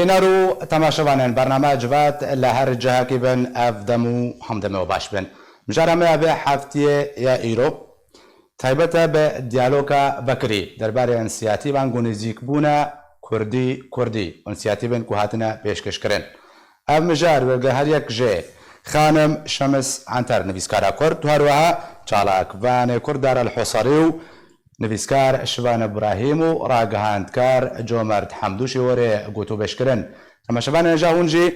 بینارو تماشاوانن برنامه جوات لهر جهه کی بن افدمو همدمو باش بن مجرمه به هفته یا ایرو تایبەتە بە دیالۆگا بەکری دەربارەی ئەنسیاتیڤان گونیزیکبوونە کوردی ئەنسیاتیڤن کو هاتنە پێشکەشکردن ئەم مژار وەرگە هەر یەک ژێ خانم شەمس عنتەر نویسکارە کورد هەروەها چالاکڤانێ کورد دارالحوسەری و نویسکار شوان ئیبراهیم و ڕاگەهاندکار جۆمەرد حەمدووشی وەرێ گوتوبێشکردن تەماشەبانە نەژا هونجی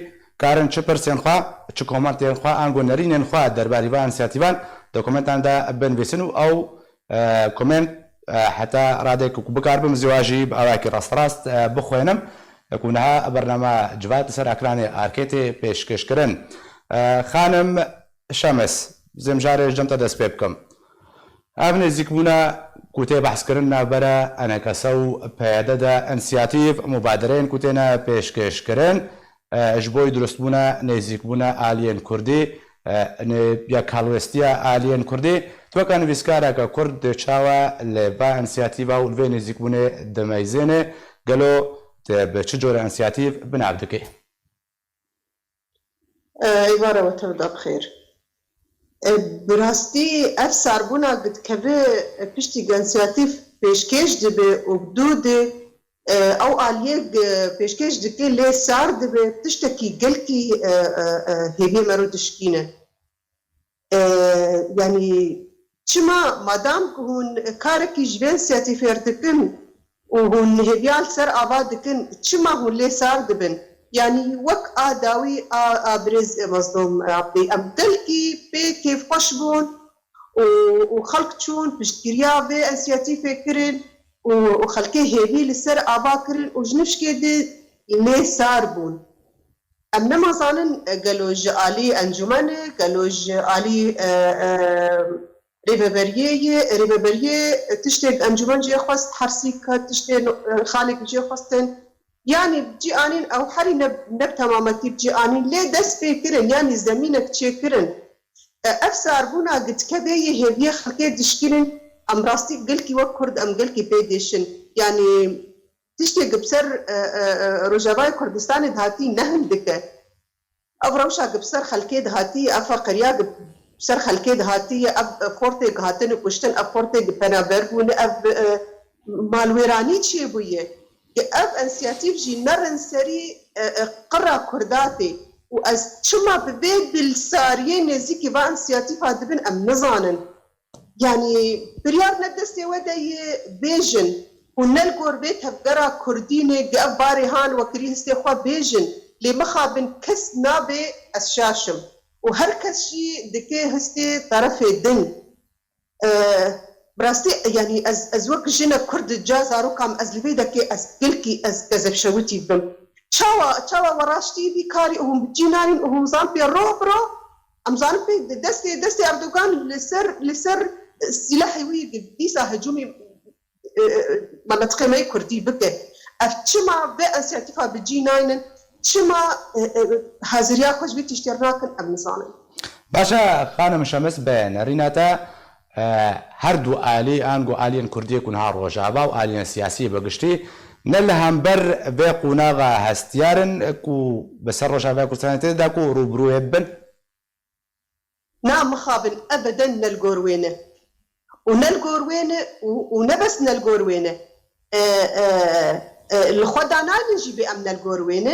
کارن چ پرسێنخوا چ کۆمەنتێنخوا ئەنگۆنەرینێنخوا دەرباری بە ئەنسیاتیڤان دۆکۆمنتاندا بنویسن و ئەو كومنت حتى رادك بكار بمزواجي بأواكي راست بخوينم يكونها برنامج جوات سر أكراني أركيتي بيشكشكرن خانم شمس زمجاري جمتا دست بيبكم أبني زيكبونا كوتي بحث كرنا برا أنا كسو بيادة انسياتيف مبادرين كوتينا بيشكشكرن جبوي درستبونا نزيكبونا آلين كردي یا کالوستیا آلین کردی تو کن ویسکارا که کرد چاوا لبا انسیاتیو و لبا نزیکونه دمیزنه گلو به چه جور انسیاتیو بنابد که ایواره و تو دب خیر براستی اف سربونا قد که پشتی انسیاتیو پیشکش دبه و بدود او آلیه پیشکش دکی لی سار دبه تشتکی گلکی هیوی مرو تشکینه يعني چما مادام هون كاركي جوين سياتيفير دكن وهون هبيال سر آباد دكن چما هون لي سار دبن يعني وك آداوي آبرز مصدوم عبدي أمدلكي بي كيف قشبون وخلق چون بشتكريا بي انسياتيفي كرن وخلقي هبي لسر آباد كرن وجنفش كده لي سار بون أمنا ما ظنن قالوج علي أنجمنة قالوج علي ريبابريه تشتغل أنجمن جي خواست حرسيك تشتغل خالق جي خواستن يعني بجي آنين أو حري نب تمامتي بجي آنين ليه دس فكرن يعني زمينك تشكرن أفسر بونا قد كبيه هبيه خلقي تشكرن أم راستي قلكي وكرد أم قلكي بيديشن يعني تشتغل بسر رجباي كردستان دهاتي نهن دكه أبروشا بسر خلكي دهاتي أفا قرية بسر خلكي دهاتي أب فورتي دهاتن كشتن أب فورتي بنابرغون أب مالويراني شيء بويه أب انسياتيف جي نرن سري قرى كرداتي وأز شما ببيت بالسارية نزيكي با انسياتيف هادبن أم نظانن يعني بريار ندستي ودي بيجن ونلقور بيت هفقرا كرديني قاب باريهان وكريه استيخوا بيجن لمخابن كس نابي الشاشم وهركس شي دكي هستي طرف الدن براستي يعني ازوك جينا كرد جازارو كام ازلبي دكي ازقلكي كذب شوتي بم تشاوا وراشتي بكاري وهم بجينارين وهم زامبي رو ام زامبي دستي اردوغان لسر سلاحي وي ديسا هجومي مناطق ما كردي بك افتشما بانسياتيفا بجيناين شما حاضريا خوش بيت اشتراكن امنزانن باشا خانم شمس بين ريناتا هردو آلي انغو آلين كردي كون ها روجابا و آلين سياسي بقشتي نلهم بر بقوناغا هستيارن كو بسر روجابا كو سنتي دا كو روبرو يبن نعم مخابن ابدا نلقوروينه ونلقوروينه ونبس نلقوروينه الخدانا نجي بأمن القوروينه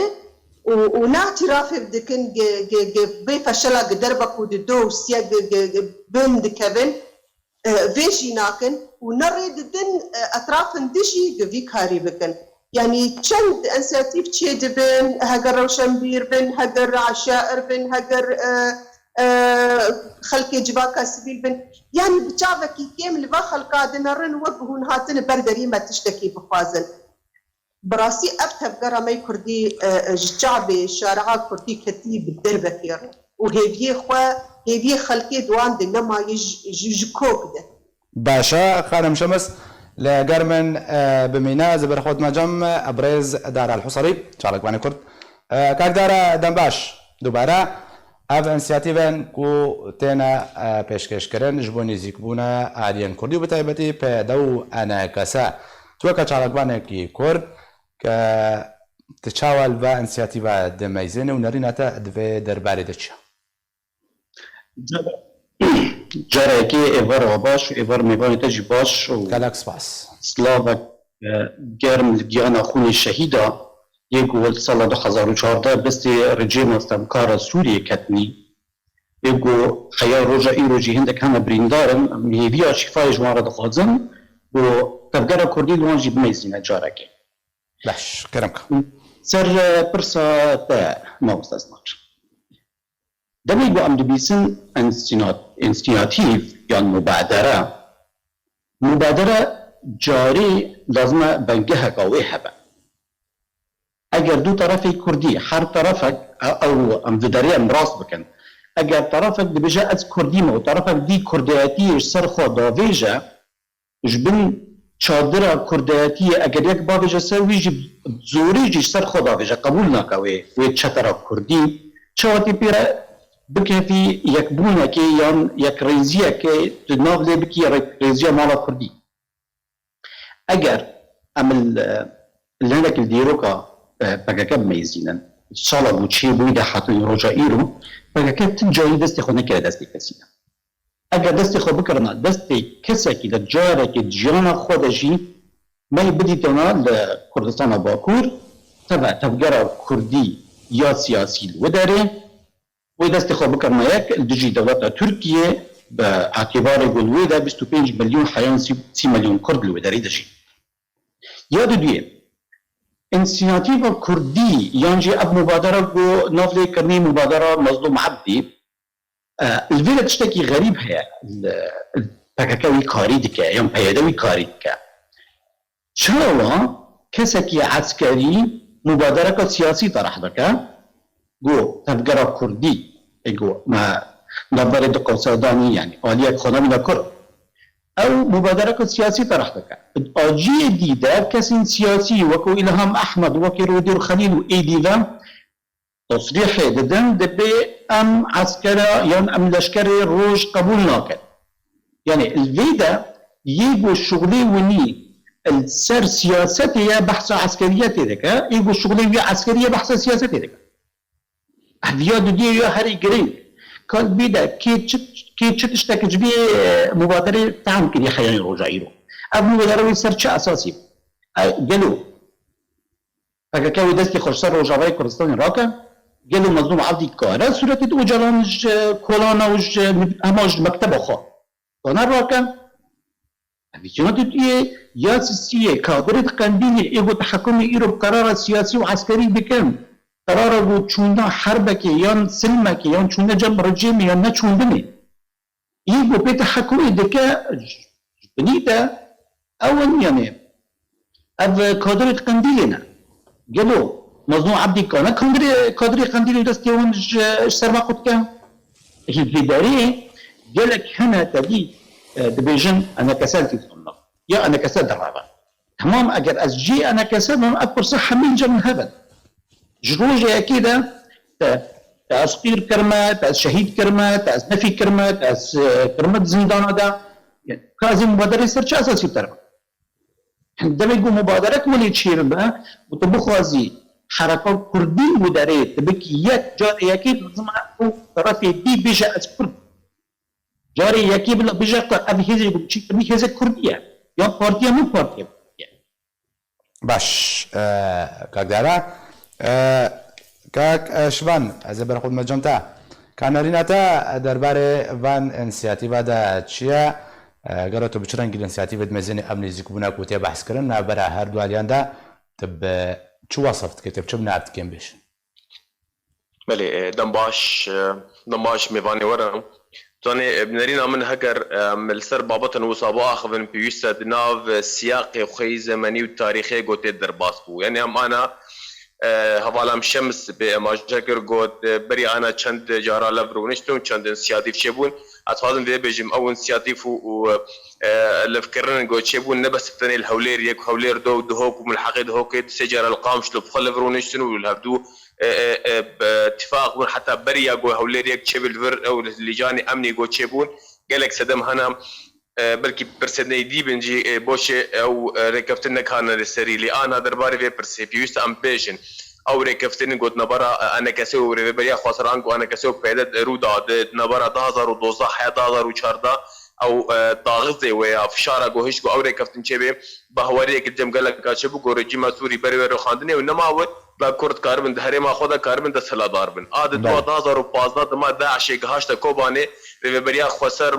وناعتراف بدكن بفشلا قدربك وددو سيا بند كبن فيشي ناكن ونريد دن أطراف دشي فيكاري بكن يعني تشند انسياتيف تشيد بن هجر روشنبير بن هجر عشائر بن هجر خلقي جباكا سبيل بن يعني بتشافكي كيم لبا خلقا دنرن وبهون هاتن بردري ما تشتكي بخوازن براسي أبتب قرامي كردي جعبي شارعا كردي كتيب الدربكير وهيفيه خوا هيفيه خلقي دوان دنما يجكوك ده باشا خانم شمس لقرمن بمينا زبر خود مجم أبرز دار الحصري شارك باني كرد كاك دارا دنباش دوباره اف انسياتيفن كو تينا بيشكش كرن جبوني زيكبونا آلين كردي وبتايبتي بيدو أنا كسا توكا شارك باني كي كرد تچاوال و انسیاتیوا دمایزنه و نریناتا دوی درباره دچیا جاره که ایوار باش و ایوار میوانی تجی باش و گالاکس باس سلاوک گرم گیانا خون شهیدا یکو سال 2014 بستی رژیم استمکار سوریه کتنی یکو خیار روژا ای روژی هندک همه بریندارن میویا شفای جوارا دخوازن و تفگره کردی دوانجی بمیزینه جاره که باش کرم که سر پرسا تا مستثمر دمی گو ام دبیسن انسیناتیف یا مبادره جاری لازمه بنگه قوی هبه اگر دو طرفی کردی هر طرفک او ام داری ام راست بکن اگر طرفک دبیجه از کردی و طرفک دی کردیاتیش سر خود داویجه جبن چادر کردیاتی اگر یک باویجه سر ویجی زوری جیش سر خود داویجه قبول نکوی وی چطرف کردی چواتی پیره بکفی یک بونه که یا یک ریزیه که ناو لی بکی ریزیه مالا کردی اگر عمل لهنك الديروكا بقى ميزينا صلا بوتشي بويدا حاطين رجا ايرو بقى تنجاي دستي خو نكره دستي كسينا اگر دستي خو بكرنا دستي كسكي لجارك جانا خودجي ما يبدي تنا لكردستان باكور تبع تفجر كردي يا سياسي وداري ودستي خو بكرنا ياك الدجي دولة تركيا باعتبار الويدا 25 مليون حيوان 6 مليون كرد الوداري دجي یاد دویه انسیاتیو کردی یعنی اب مبادره گو نافلی کرنی مبادره مظلوم عبدی الویلت تشتكي غريب هي الباكاكاوي كاري دكا يوم بيدوي كاري دكا شنو كسكي عسكري مبادرة سياسي طرح دكا جو تفجر كردي جو ما نظر دقة سوداني يعني آلية خدامي كرد او مبادرة سياسي طرح دكا اجي ديدا كسين سياسي وكو إلهام أحمد وكو رودير خليل وإيديدا تصريح ددن دبي ام عسكرة يعني ام لشكري روج قبول ناكد يعني الفيدا يجو الشغلي وني السر سياستي بحث عسكرياتي دكا يجو الشغلي عسكرية بحث سياستي دكا هذياد دي يا هاري جرين كان بيدا كي تشتكي جبي مبادرة تعمل كده خياني رجعيرو اب مبادرة سر چه اساسي قالوا فكاكاوي دستي خوش سر رجعي كردستان راكا قالوا مظلوم عبدي كاره صورت دو جلانج كولانا وج هماج مكتب خو انا راكا بيجونت دي يا سياسيه كادر قنديل ايغو تحكم ايرو قرار سياسي وعسكري بكم قرار بو چوندا حربك يان سلمك يان چوندا جنب رجيم يان نه چوندني ايغو بتحكم دكا بنيتا اول يعني اف كادر قنديلنا قالوا مظلوم عبدي كان كادري قنديل دستي ونج سر ما قلت كان هي الاداري قالك هنا تدي دبيجن انا كسلت الصنف يا انا كسلت الرابع تمام اجر از جي انا كسلت اكبر صحه من جن هبل جروجي اكيد تاسقير كرمه تاس شهيد كرمه تاس نفي كرمه تاس كرمه زندان هذا يعني كازم مبادره سرچ اساسي ترى عندما يقول مبادره ولي تشير بها وتبخوازي حركات كردي مداري تبكي يك جاري يكيب لازم طرفي دي بيجا از كرد جاري يكيب بيجا ابي هزي يقول شيء ابي هزي كرديه يا بارتيه مو بارتيه باش كاكدارا كاك شبان از برخود مجمتا كانريناتا درباره وان انسياتيفا دا تشيا قالوا بچران گل انسياتيفا مزني امني زيكونا كوتي بحث كرن برا هر دواليان دا تب شو وصفت كتب شو بنعرف كم بيش؟ بله دمباش میوانی ورم تونی بنرین من هکر ملسر بابتن وصابا آخذن بيوسا دناف سياق خي زمني وتاريخي قوت درباس بو يعني هم أنا هوالام شمس بماجكر قوت بري أنا چند جارا لفرونشتم چند انسياتيف شبون أتفاضل ذي بيجم أو انسياتيف و لفكرن قوت شبون نبس تاني الهولير يك هولير دو دهوك وملحقي دهوك سجار القامش لبخل فرونشتن والهبدو باتفاق حتى بريا جو هولير يك شبل فر أو لجاني أمني قوت شبون قالك سدم هنا بلكي برسني دي بنجي بوش أو ركبتنا كان السري لي أنا درباري في برسي بيوست أم بيجن او رکفتن گوت نبرا انا کسی و ریبریا خسران گو انا کسی و پیدا رودا نبرا 2012 حیا 2014 او ضاغطه ويا فشاره جوهش جو اوري كفتن شبه بهوري قدام قال لك شبو جو رجيم سوري بري خاندني وانما هو كرد كاربن دهري ما خذا كاربن دسلا داربن عاد 2015 ما داعش هاشتا كوباني بريا خسر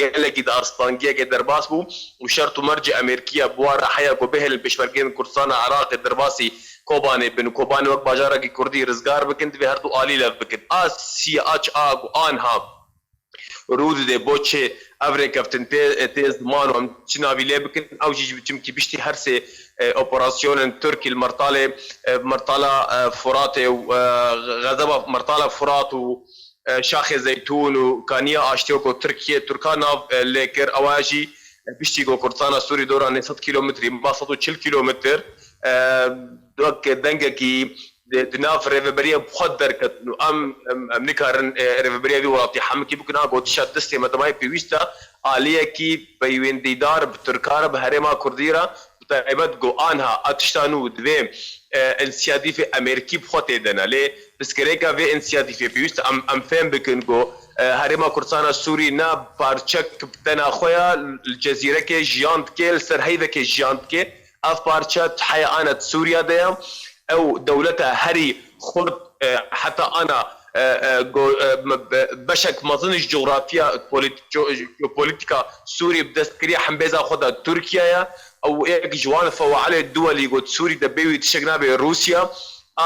قال لك دارستانجيه درباس بو وشرط مرجع امريكيه بوار حيا جو بهل بشفرقين كردستان عراق درباسي كوباني بن كوباني وقت باجارك كردي رزقار بكنت في هرتو آلي لف بكنت سي اتش اغ انها رود دي بوچه افري كابتن تيز مانو چناوي لبكن او جي بتم كي بيشتي هرسه اوبراسيون تركي المرطاله مرطاله فرات غزبه مرطاله فرات وشاخ زيتون وكانيا اشتيوكو تركيا تركانا ليكر اواجي بيشتي جو كردستان سوري دوران 6 كيلومتر ما 140 كيلومتر دوك دنگكي دناف ريفبريا بخدر كتنو ام نكارن ريفبريا بيواتي حمكي بكنا قوت شات دستي متماي بيويستا آلية كي بيوين ديدار بتركارا بهرما كرديرا بتعبت جو آنها اتشتانو دويم انسياديف امريكي بخوتي دنا لي بسكريكا في انسياديف بيويستا ام فهم بكن جو هرما كردستان السوري نا بارچك بتنا خويا الجزيرة كي جيانت كي السر هيدا كي جيانت كي اف بارچات حيا انا سوريا ديام او دولتها هري خرد حتى انا بشك مظنش جغرافيا بوليتيكا سوري بدستكريا حنبيزا خدها تركيا او ايك جوان فوعلي الدول يقول سوري دبيوي تشجنا بروسيا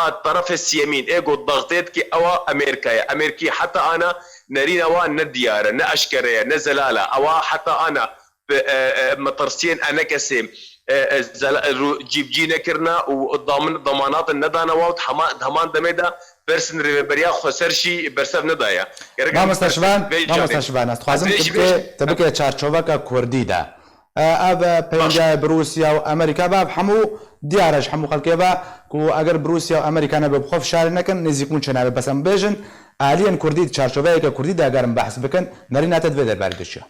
الطرف اليمين ايجو الضغطات كي او امريكا حتى انا نرينا وان نديار ناشكريا نزلاله او حتى انا مطرسين انا كسيم جيب جينا كرنا وضامن ضمانات الندانا واوت ضمان دميدا برسن ريبريا خسرشي برسف ندايا ما مستشفان است خوازم تبكي چارچوبك كردي دا اب بينجا بروسيا وامريكا باب حمو ديارش حمو خلكيبا كو اگر بروسيا وامريكا نه بخوف شار نكن نزيكون چنابه بس ام بيجن الين كردي چارچوبك كردي دا اگر بحث بكن نرينا تدوير باردشيا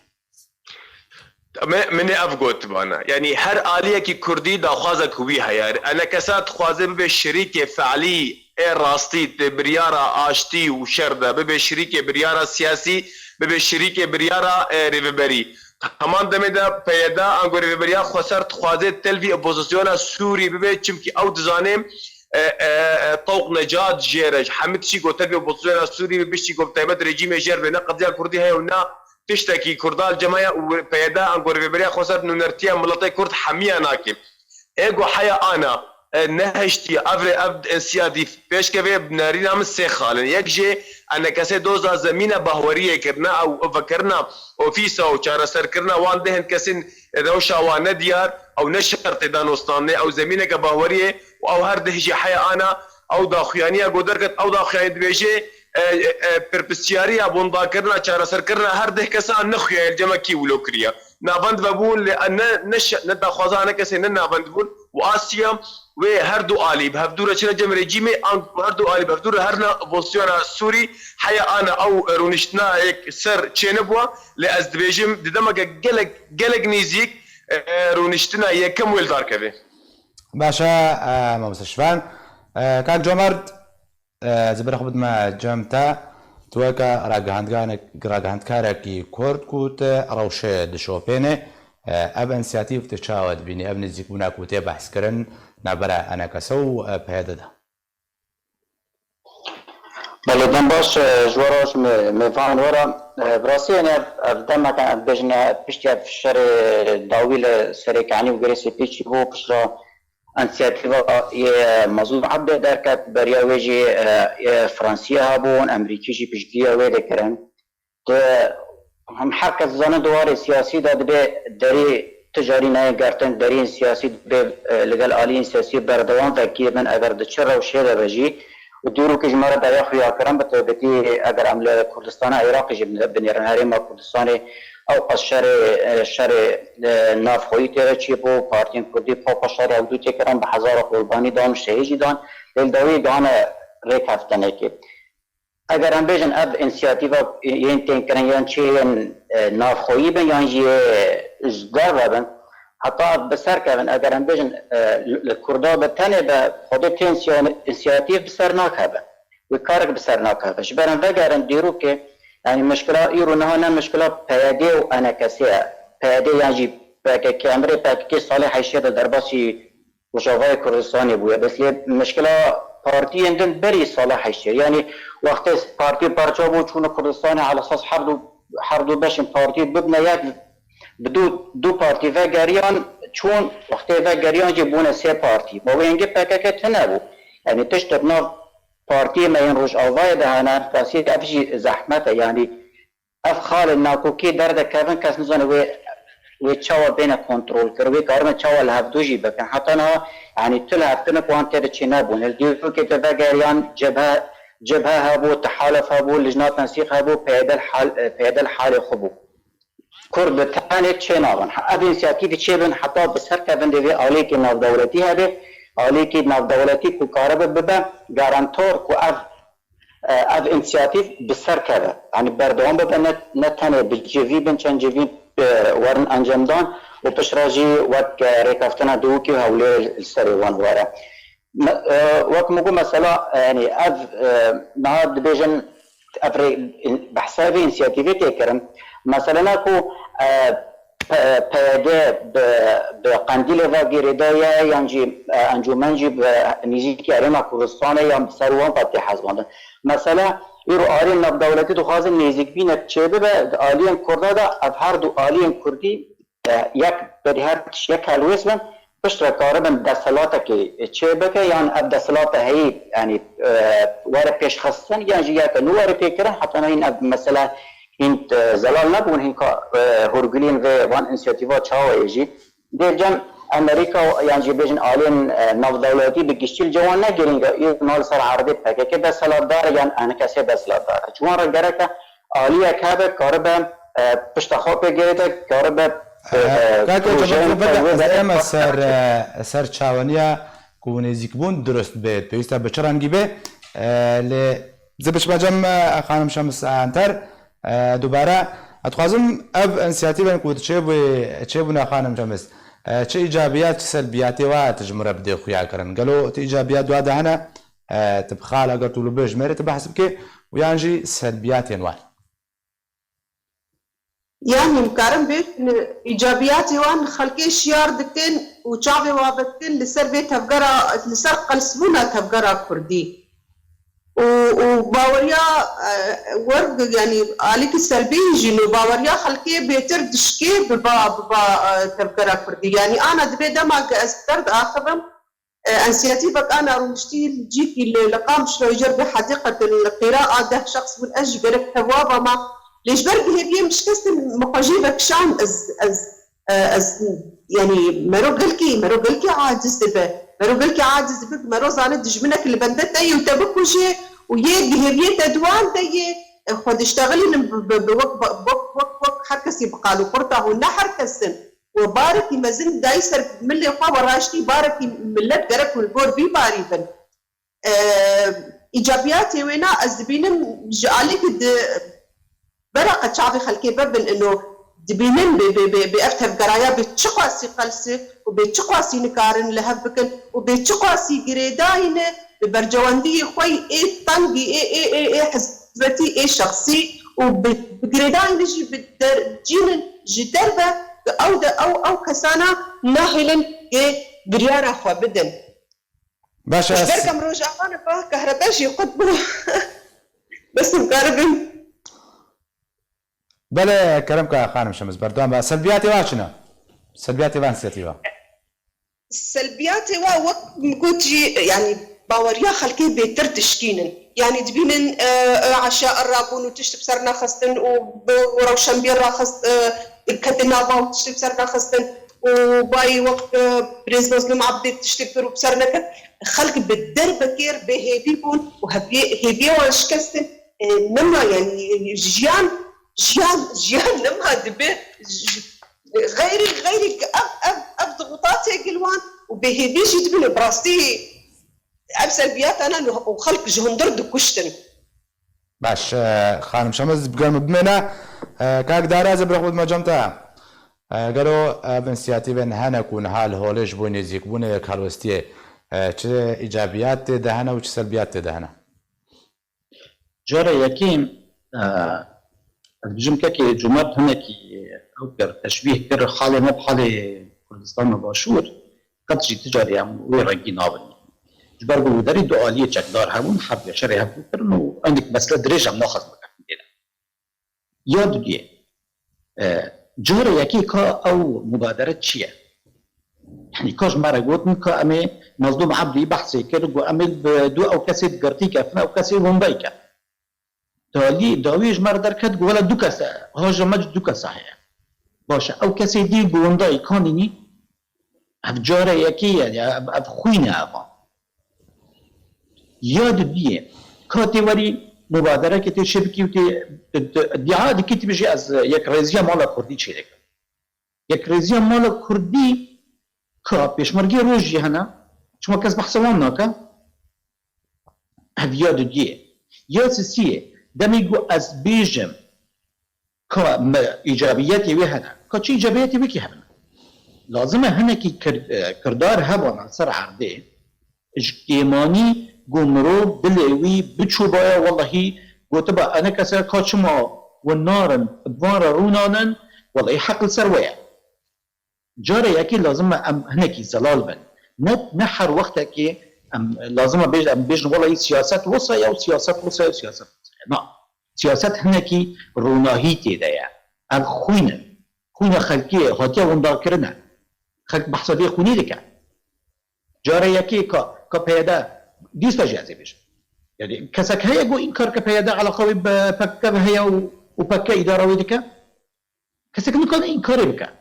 مني افقوت بانا يعني هر آلية كي كردي دا خوازة كوبيها يعني انا كسات خوازة ببي شريكة فعلي اي راستي بريارة آشتي وشردة ببي شريكة بريارة سياسي ببي شريكة بريارة ريفبري همان دمي دا بيدا انقو ريفبريا خسرت خوازة تلفي اپوزيسيونا سوري ببي چمكي او دزانيم طوق نجات جيرج حمد شي قو تلفي اپوزيسيونا سوري ببشي قو بتايبت رجيم جير بنا قضية كردي هاي ونا تشتكي كردال جماعة وبيدا انقو ريفبريا خسرت نرتيا ملطي كرد حمية ناكي ايقو حيا انا نهشتي افري ابد انسيادي پیش كوي بنارينا من سيخالن يكجي انا كسي دوزا زمينة بهورية كرنا او فكرنا اوفيسا او چارسر كرنا وان دهن كسين روشا وان ديار او نشرط دانوستاني او زمينة كبهورية او هر دهجي حيا انا او داخيانية قدركت او داخياني دبيجي پرپسیاری بوندا کرنا چارسر کرنا هر ده کسان نخویا الجمع کی ولو کریا نابند بقول لان نش ندا خوازانه کسی نابند بقول واسيا و هر دو آلی بهدور چنا جم رژیم هر دو آلی بهدور هر بوسیون سوری حیا انا او رونشتنا یک سر چنبوا لازدبیجم ددما گلگ نیزیک رونشتنا یکم ول دار کبه باشا مستشفان كان جمرد زبر خبد ما جمتا توكا راجهندكارك كورد كوت روشه دشوبينه اب انسياتيف تشاود بيني اب نزيكونا كوت بحث كرن نبرا انا كسو بهذا ده بلدن باش جوراش مفان ورا براسي انا بدما كان بجنا بشتي في الشهر داويل سريكاني وغريسي بيتشي هو بشرا انسياتيفا مزود عبد دركت برياويجي فرنسيا هابون امريكيجي بجديه ويدكرن هم حركه زان دوار سياسي ده دري تجاري نه گرتن درين سياسي به لګل الين سياسي بردوان تکي من اگر د چر او شه بجي ودورو کې جمره د یخ یا کرم به بتي اگر عمله کردستان عراق جبن بنيرن هرم کردستان او شر ناف خوی تر چی بو پارتین کردی پاپ شر او دو تکران به هزار قربانی دان شهیدی دان دل دوی دان ریک هفتنه که اگر هم بیشن اب انسیاتیوا این تین کرن یان چی ناف خوی بن یان جی ازدار بن حتی بسر کردن اگر هم بجن کردا به تنه به خود انسیاتیف بسر ناکبه و کارک بسر ناکبه شبرن وگرن دیرو که یعنی مشکلات ایرو نه مشکلات پیاده و انکسیه پیاده یعنی که امر پاکی سال 80 در باسی وشاوای کردستانی بوده بس یه مشکلات پارتی اندن بری سال 80 یعنی وقتی پارتی پارچه بود چون کردستان على اساس حردو بشن پارتی ببنه یک دو پارتی و گریان چون وقتی و گریان جبونه سه پارتی با اینکه پاکی تنبو یعنی تشتر ناف پارتی ما این روش آوای دهانه کسی افشی زحمته یعنی اف خال ناکوکی درد کردن کس نزانه و چاوا بین کنترل کرد و کارم چاوا لحظه‌ای بکن حتی نه یعنی طول هفته نکوانت چی نبود الدیو که تفکریان جبهه هبو تحالف هبو لجنات تنسیق هبو پیدل حال خوبو کرد تانه چه نابن اب انسیاتیو چه بن حتی بسر کردن دیوی عالی که ناف دولتی هده عالی که ناف دولتی کو کارب ببه گارانتور کو اف انسیاتیو بسر کرده یعنی بردوام ببه نه تنه بجوی بن چند جوی ورن انجام دان و پشراجی وقت ریکافتنا دوکی هولی السری وان واره وقت مگو مثلا یعنی اف نهاد بیجن افری بحثای انسیاتیوی تکرم مثلا کو پیاده به قندیل و گیردای یعنی انجمنجی به نزدیکی ارما کردستان یا سروان پتی حزباندن مثلا ایرو آلین ناب دولتی تو خواهد نزدیک بینه چه به آلین کرده دا اف هر دو آلین کردی یک بری هر یک حلویس من پشت کاره بن دستلاته که چه بکه یعنی اف دستلاته هی یعنی واره پیش خستن یعنی یک نو واره پیکرن حتی این اف مثلا این زلال نبون این که هرگلین و وان انسیاتیوا چاو ایجی در جمع امریکا یعنی بیشتر آلین ناو دولتی بگیشتیل جوان نگیرینگا این نال سر عرضه پکه که دستلات داره یعنی آن کسی دستلات داره جوان را گره که آلیه که به کارب پشت خواب گیرده کارب کاکه بده سر چاونیا کونیزیک بون درست بید پیوسته بچرانگی به ل زبش بجم خانم شمس انتر دوباره اتخوازم اب انسیاتیو کود چه بنا خانم شمس چه ایجابیات چه سلبیاتی و تجمره بدي خويا كرن قالوا ايجابيات واحده هنا تبخال اگر طول بيج ميري تبحسب كي ويانجي سلبيات ينوال يعني مكارم بيت ايجابيات وان خلقي شيار دكتين وشعبي وابتين لسر بيت هفقرا لسر قلسبونا تفقرا كردي وباوريا ورد يعني عليك السلبي جنو باوريا خلقي بيتر دشكي ببا تفكرا كردي يعني انا دبي دما استرد اخبم انسياتيفك انا رمشتي جيكي لقام شلو يجرب حديقه القراءه ده شخص من اجي برك ثوابه ما ليش برك هي مش كست مقاجيبك شان از يعني مرو قلكي عاجز دبي مرو قلكي عاجز بك مرو زانت دجمنك اللي بندت اي وتبكو شيء ويجي هي تدوان تي خد اشتغلي بوق حركسي بقالو قرطه ونحر كسن وباركي مازن دايسر من اللي قوا راشتي باركي ملت قرك والبور بي باريبن ايجابياتي وينا ازبينم جالك برقه شعبي خلكي ببن انه دبينن بأفتح قرايا بتشقاسي قلسي وبتشقاسي نكارن لهبكن وبتشقاسي قريداين ببرجواندي خوي ايه طنقي ايه حزبتي ايه شخصي وبقريداين نجي جين جدربة او كسانا ناهلن ايه بريارة خوا بدن باشا بركم روجعان فا كهرباشي قطبه بس مقاربين بله كلامك خانم شمس بردوان سلبياتي واشنا سلبياتي وانسياتيوا سلبياتي وقت قلت يعني باوريا خلكي بيتر تشكينن يعني تبينن عشاء الرابون وتشتب سرنا خستن وروشن بيرا خست كدنا باو تشتب سرنا خستن وباي وقت بريز مظلوم عبد تشتب بسرنا خلك بالدرب كير بهيبيبون وهيبي وشكستن نما يعني جيان لما دبي غيري اب ضغوطات قلوان وبهيبيش يدبي براستي اب سلبيات انا وخلق جهندر دكشتن باش خانم شمس بقال مبمنا كاك دارا زبر خود ما جمتا گەرۆ ئەڤنسیاتیڤێن هەنێک و نەها لە هۆلێژ بۆ نێزیکبوونە یەک هەڵوەستیە چ ئیجابیات تێدا هەنە و چ سەلبیات تێدا هەنە جارە یەکەم بژم کەکێ جومات هەنێکی ئەو کرد تەشبیه کرد حاڵێ نەب حاڵێ کوردستانە باشوور قەتشی تجاری هەم وێ ڕەنگی نابن ji ber guhdarî du aliyê çekdar hebûn hevgeşerê hevbûkirin û endek mesele dirêj em naxwaz bikin dêne ya duyê carê yekê ka ew mubadere çi ye yani ka ji me re gotin ka em ê Mazlûm Ebdî behsê kir got em ê bi du ew kesê girtî kefin ew kesê wendayî ke dawî ji me re derket got wele du kes e haja me du kes heye baş e ew kesê dî bi wendayî kanînî ev carê yekê ye ev xwîne evan یاد دیه کاتی وری مبادره که تی شبکی و تی ادعا دکی تی بجی از یک ریزیا مال کردی چی دیگه یک ریزیا مال کردی که پیشمرگی روزی هنه شما کس بحثوان ناکه هف یاد دیه یاد سیه دمیگو از بیجم که ایجابیتی وی هنه که چی ایجابیتی وی که هنه لازمه هنه که کردار هبانا سر عرده اجتماعی گمرو دلوی بچوبایا والله گوتبا انا کسا کاچما و نارن بوار رونانن والله حق سرویا جاره یکی لازم ام هنکی زلال بن نه هر وقت که ام لازم بیج والله سیاست وصایا و سیاست وصایا و سیاست نه سیاست هنکی روناهی تیده یا ام خوینه خلقیه هاتیه وندا کرنه خلق بحثادی خونی دکه جاره یکی که پیدا دیستا جازی بشه یعنی کسک هیا گو این کار که پیدا علاقه به پکه هیا و پکه اداره ویدی که کسک نکنه این کاری بکن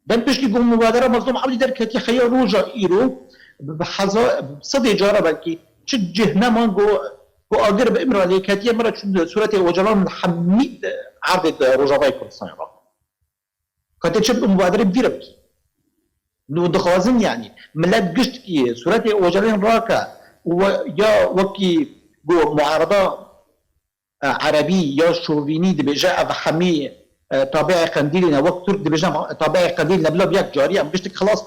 دم پیشکی گو مبادره مظلوم عبدی در کتی خیا روزا ایرو به صد جاره بلکی چه جهنمان گو آگر به امرالی کتی مرا چون صورت وجلان حمید عرض روزاوای کردستان را کتی چه مبادره بدیره بکی نو دخوازن يعني ملات قشت كي صورتي وجلين راكا ويا وكي جو معارضة عربي يا شوفيني دبجا بحمي طابع قنديلنا وقت ترك دبجا طابع قنديلنا بلا بياك جارية قشتك خلاص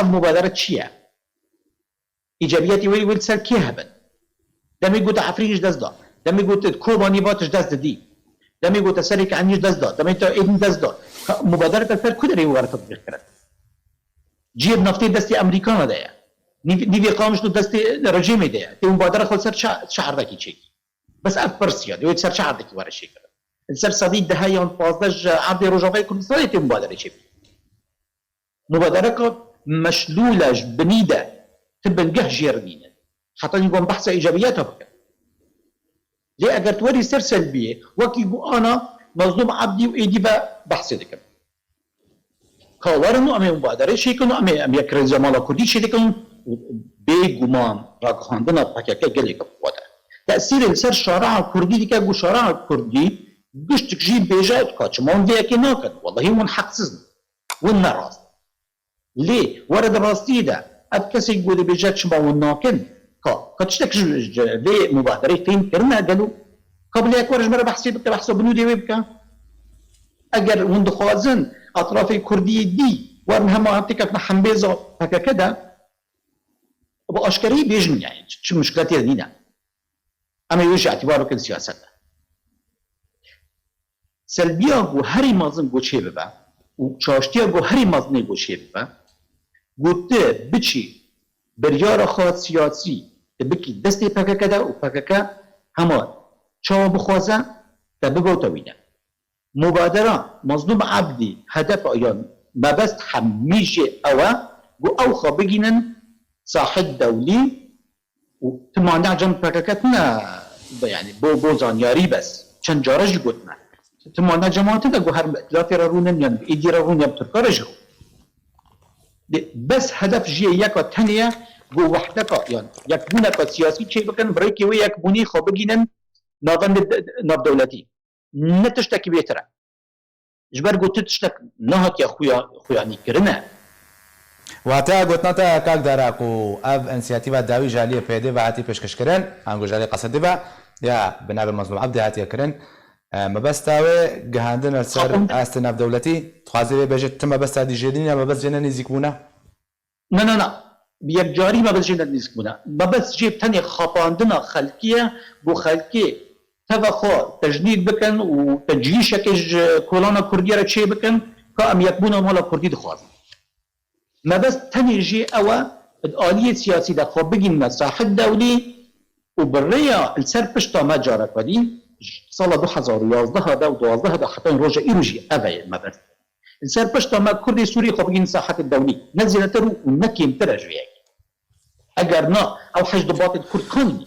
مبادرة شيعة إيجابياتي ويل سر كي هبن دمي قلت عفريج دزدا دمي قلت كوباني باتش دزد دي دمي قلت سرك عنيش دزدا دمي تا إيدن دزدا مبادرة الفرد كدري وارد تطبيق كرت جيب نفطي دستي أمريكانا ده نيفي قامش نو دستي رجيمي ده تي مبادرة خل سر شعر ذاكي شيء بس أفرسيا ده سر شعر ذاكي وارد شيء كرت سر صديق ده هاي فازدج عبد الرجافي كردستان تي مبادرة شيء مبادرة مشلولة بنيدة تبنجه جيرنينة حتى يقوم بحث إيجابياتها بكرة ليه أجر توري سر سلبية وكي جو أنا مظلوم عبدي وإيدي بحث ذكر كوارنو أمي مبادرة شيء كنو أمي يكرر زمالا كردي شيء كنو بيجومان راكهاندنا بحكي جلي كبوده تأثير السر شارع كردي دي كجو شارع كردي قشت تجيب بيجات كاتش ما هو ذيك ناكد والله هو حقسزن والنراس ليه ورد راستي ده أتكسي يقول بيجات شما والناكن كاتشتك في مبادرة فين كرنا قالوا قبل يكورج مرة بحثي بك بحثه بنودي ويبكا اگر وند خوازن اطراف کردی دی ورن هم منطقه حنبيزه هكا كده باشكري بيجن يعني شو مشكلتي دينا اما يوجد اعتباره كل سياسه سلبيه و هري مازن گوچه ببا و چاشتيه گو هري مازن گوچه ببا گوته بچي بريار خاص سياسي بكي دستي پکا كده و پکا هما چاو بخوازه تبقى توينه مبادرة مظلوم عبدي هدف آيان ما بس حميشي أو خابجينن صاحب دولي وتمانع جنب بركتنا يعني بو زانياري بس چند جارج قلتنا تمانع جماعتنا جو هر لا فرارونن يعني إيدي رارون يبتركارجه بس هدف جي يكا تانية جو وحدك يعني يكبونا كسياسي شيء بكن بريكي ويكبوني خابجينن ناف دولتي نتشتكي بيتره جبر قلت تشتك نهك يا خويا كرنا واتا قلتنا تا كاك داراكو اف انسياتيفا داوي جاليه بيدي وهاتي بيشكش كرن انغو جالي قصدي با يا بناب مظلوم عبد هاتي كرن ما بس تاوي جهاندنا السر أستنا بدولتي تخازي بيجت تم بس هذه جديدة ما بس جينا نزيكونا لا بيجاري ما بس جينا نزيكونا ما بس جيب تاني خطاندنا خلقية بخلقية تفخو تجنيد بكن وتجيش كج كولانا كردية رتشي بكن كأم يكبونا مولا كردي دخوازي ما بس تاني جي أوا الآلية السياسية دخو بجين مساحة دولي وبالريا السر بشتا ما جارك ودي صلا 2011 دا و12 دا حتى روجا إيروجي أبا ما بس السر بشتا ما كردي سوري خو بجين مساحة الدولي نزل ترو ونكيم ترجويك أجرنا أو حج ضباط الكرد كاني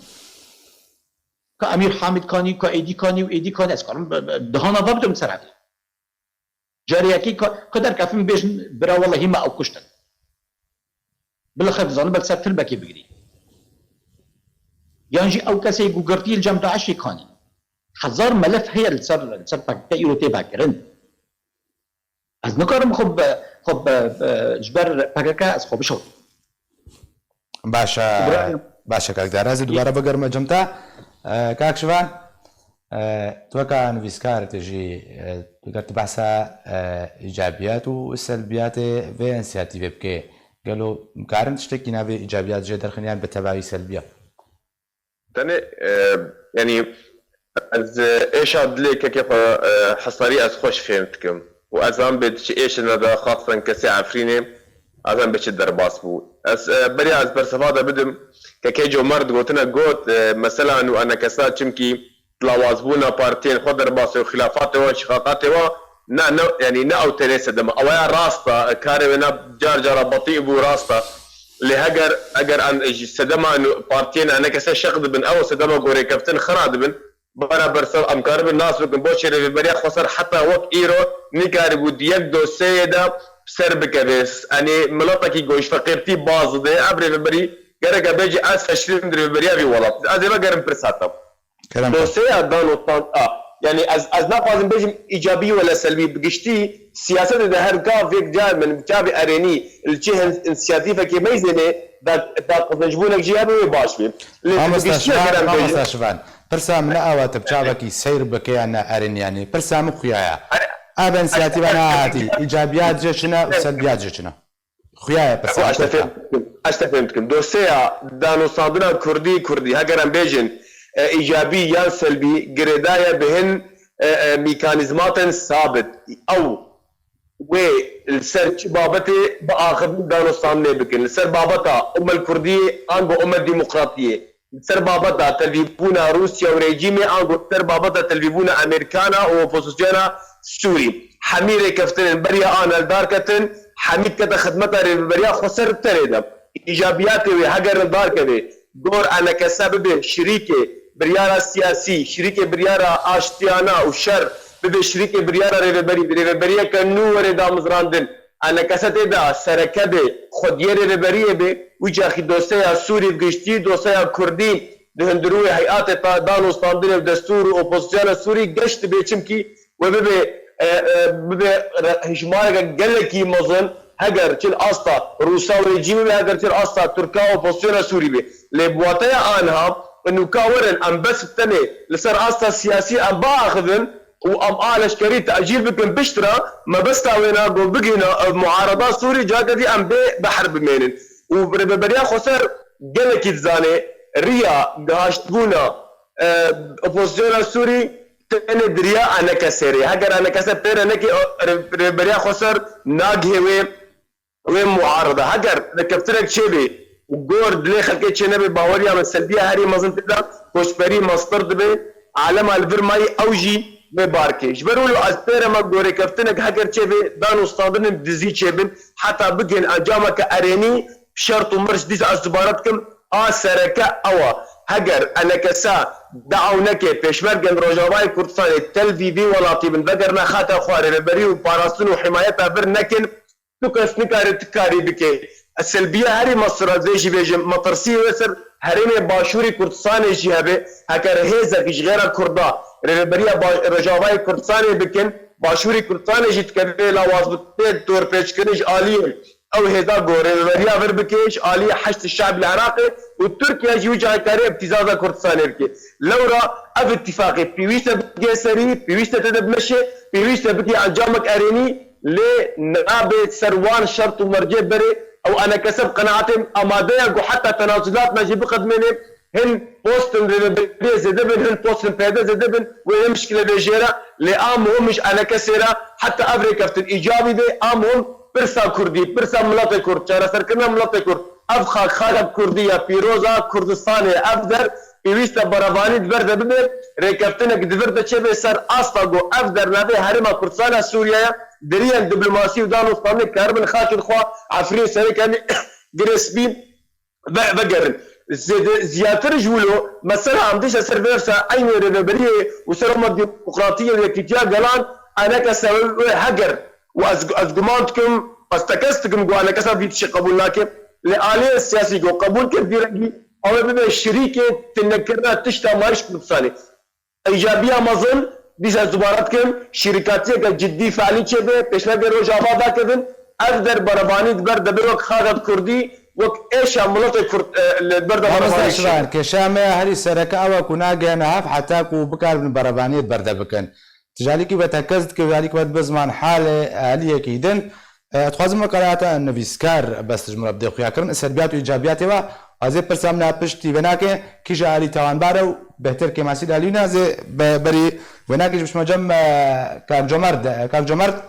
كأمير حامد كاني كأيدي كاني وإيدي كاني أسكارم دهانا ضبط مسرعي جاريكي قدر كافين بيش برا والله ما أو كشتن بالخير زانو بل سر تلبكي بقري يانجي أو كسي جوجرتي الجامعة عشي كاني حزار ملف هي السر باكتا إيروتي باكرن از نكرم خب جبر باكاكا از خب شو باشا كاك دارازي دوباره بقرم جمتا كاك شوان توقع نفيسكار تجي تقدر بحثها إيجابيات والسلبيات في انسياتيف بكي قالوا مقارن تشتكي نابي إيجابيات جي درخنيان بتبعي سلبية تاني يعني از ايش ادليك كيف حصري از خوش فهمتكم وازام بدش ايش انا خاصه كسي عفريني ازام بش الدرباس بو از بري از برسفاده بدم ككيجو مرد قلتنا قوت مثلا وانا كسات شمكي تلاوازبونا بارتين خضر باس وخلافات وشقاقات نا يعني نا او تليس دم او يا راستا كارينا جار بطيء بو راستا اللي اجر ان سدما انه بارتين انا كسا شقد بن او سدما غوري كابتن خراد بن برا برسل امكار الناس بكم بوشر بريا خسر حتى وقت ايرو نيكار بوديك دوسيدا سربك بس اني ملطكي جوش فقيرتي باز ده ابري بري قرق بيجي اس 20 دري بريا في والله ازي ما قرن برساتم دوسيا دانو طان يعني از نفاذ بيجي ايجابي ولا سلبي بقشتي سياسه ده هر كافيك جاي من جابي اريني الجهه الانسياتيفه كي ميزنه دا قدجبونك جيابي باش بي مستشفان برسا من اوات بچابكي سير بكي انا ارين يعني برسا مخيايا ابن سياتيف انا هاتي ايجابيات جشنا وسلبيات جشنا خيايا برسا اشتفهمتكم دوسيا دانو صادنا كردي هاجران بيجن ايجابي يا سلبي قردايا بهن ميكانيزمات ثابت او والسر بابتي باخذ دانو صامنه بكن السر بابتا الكرديه انغو الديمقراطيه السر بابتا تلفيبونا روسيا وريجيمي انغو السر بابتا تلفيبونا امريكانا واوبوزيسيونا سوري حميره كفتن بريا انا الداركتن حميد كتا خدمتها بريا خسر تريدم ايجابياتي وهجر الداركه دور انا كسبب شريكه بريارا سياسي شريكه بريارا اشتيانا وشر بده شريكه بريارا ريبريه كنو وردا مزراندن انا كسته دا سركده خوديه ريبريه به وجا خدوسيا سوري بغشتي دوسيا كردي دهندروي هيئات دانو ستاندر دستور اوبوزيسيون سوري گشت بيچمكي وبه هجمارك گلكي مزن هجر تل استا روسا وريجيم هجر تل استا تركيا اوبوزيسيون سوري به لبواتيا انها انه كاورن ام بس التاني لصار استا سياسي ام باخذن وام آلش كري تأجيل بكم بشترى ما بس تاوينا بقينا معارضات سوري جاكا دي ام بحرب مينن وبريا خسر جلك الزاني ريا قاشتبونا اوبوزيسيون سوري تاني دريا انا كسري هاجر انا كسر تير انك بريا خسر ناقه ومعارضه هاجر كفترك شبي وجورد ليه خلقت شنبي باوريا من السلبيه هاري مازن تدا كوشبري مصدر دبي عالم الفرماي اوجي بباركي جبروا له اسبير ما غوري كفتنك هاجر شبي دانو استاذن دزي شبن حتى بجن اجامك اريني بشرط ومرش ديز ازبارتكم سركه اوا هاجر انا كسا دعونك بيشمرجن روجاواي كردستان التلفزيوني ولاطي بن ذكرنا خاطر خواري بري وباراسون وحمايتها برنكن تكس نكاري تكاري بكي السلبيه هري مصر زي بيجي مطرسي وسر هرمي باشوري كردستان جيابه هكر هيزا كيش غير كردا ربريا رجاواي كردستان بكن باشوري كردستان جيت كبي لواز بتد تور بيشكنج اليه او هذا غوري افر بكيش اليه حشد الشعب العراقي وتركيا جي وجهه كاري ابتزاز كردستان بكي لورا اف اتفاقي بيويستا بكي سري بيويستا تدب مشي بيويستا بكي انجامك اريني لنابه سروان شرط ومرجع بري او انا كسب قناعتهم اماديه وحتى تنازلات ما جيب قدمني هن بوستن ريبري زدبن هن بوستن بيدا زدبن وهي مشكله بيجيرا لامهم مش انا كسيرا حتى افريقيا في الايجابي دي امهم برسا كردي برسا ملت كرد شارع سركنا ملت كرد افخا خالد كرديه بيروزا كردستاني افدر بيويستا برافاني دبرد ببر ريكفتنك دبرد تشبه سر اصفاغو افدر نبي هرم كردستان سوريا دريان دبلوماسي ودانو اسطاني كاربن خاك الخوا عفرين سركاني جريسبين بقرن زياتر جولو مثلا عمدش سيرفيرسا اين ريبريه وسرما ديمقراطيه الكتيا قالان انا كسبب هجر وازقمانتكم استكستكم انا كسب في شيء قبول لكن لآلية السياسي جو قبول كبير او بما الشريكه تنكرنا تشتا مايش كردستاني ايجابيه مظن ديش زبارتكم شركاتيه جدي فعالي شبه پیشنهاد روجاوا داكدن افدر برباني دبر دبروك خالد كردي وك ايش عملت كرد البرد برباني شبان كشامه هري سركه او كنا جناف حتى كو بكار من برباني برد بكن تجالي كي بتكزت كذلك بزمان حاله اهليه كيدن تخوازم مقالات نویسکار بس جمله بده خویا کردن سلبیات و ایجابیات و از پرسام نپشتی وناکه کیش علی توان بارو بهتر که مسید علینا از بری وناکه جبش مجمع کار جمرد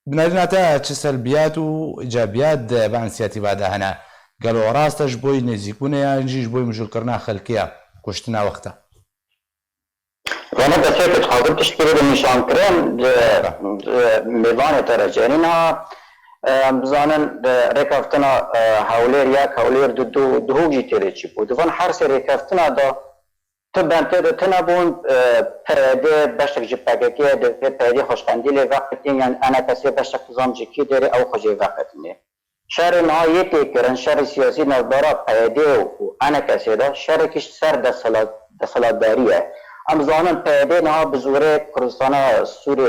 بنادینا تا چه سلبیات و ایجابیات بان سیاتی بعد هنا قالوا راستش بوی نزیکونه یا جیش بوی مجول کرنا خلقیه کشتنا وقتا وانا بسيط خاطر تشكيله النشان كريم ميلان ترجانينا بزانن ركفتنا حولير ياك حولير دهوجي تريتشي بود وان هر سری ركفتنا دا تبان تنابون پرده بشک جپاگکی ده پرده خوشخندی وقتی یعنی انا کسی بشک زامجی کی داره او خوشی وقتی شهر نهایتی کرن شهر سیاسی نظارا پرده و انا کسی دا شهر کش سر دستلات داریه ام زانم پیده نه بزوره کردستان سوری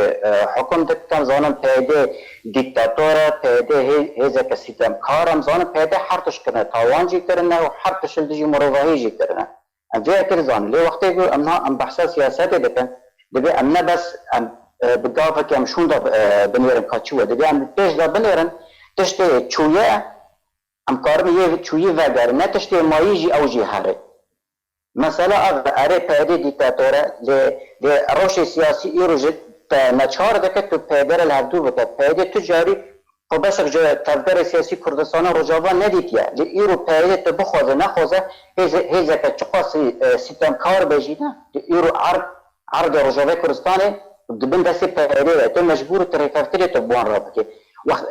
حکم دکتم زانم پیده دیکتاتور پیده هیزه کسیتم کارم زانم پیده حرتش کنه تاوانجی کرنه و حرتش الدجی مروحیجی کرنه ام جای کر زان لی وقتی که ام بحث سیاست دکن دبی ام نه بس ام بگافه که ام شون دا بنیرم کچوه دبی ام پیش دا بنیرم تشتی چویه ام کارم یه چویه وگر نه تشتی ماییجی او جی هره مثلا اره پیده دیکتاتوره روش سیاسی ایروژه نچار دکت تو پیدر الهدو بکت پیده تجاری خب بسر جو تفدر سیاسی کردستان رجاوا ندیدیه ایرو پیده تو بخوازه نخوازه هیزه که چقاسی سیستم کار بجیده ایرو عرض رجاوا کردستانه دبن دستی پیده تو مجبور ترکفتری تو بوان را بکی وقت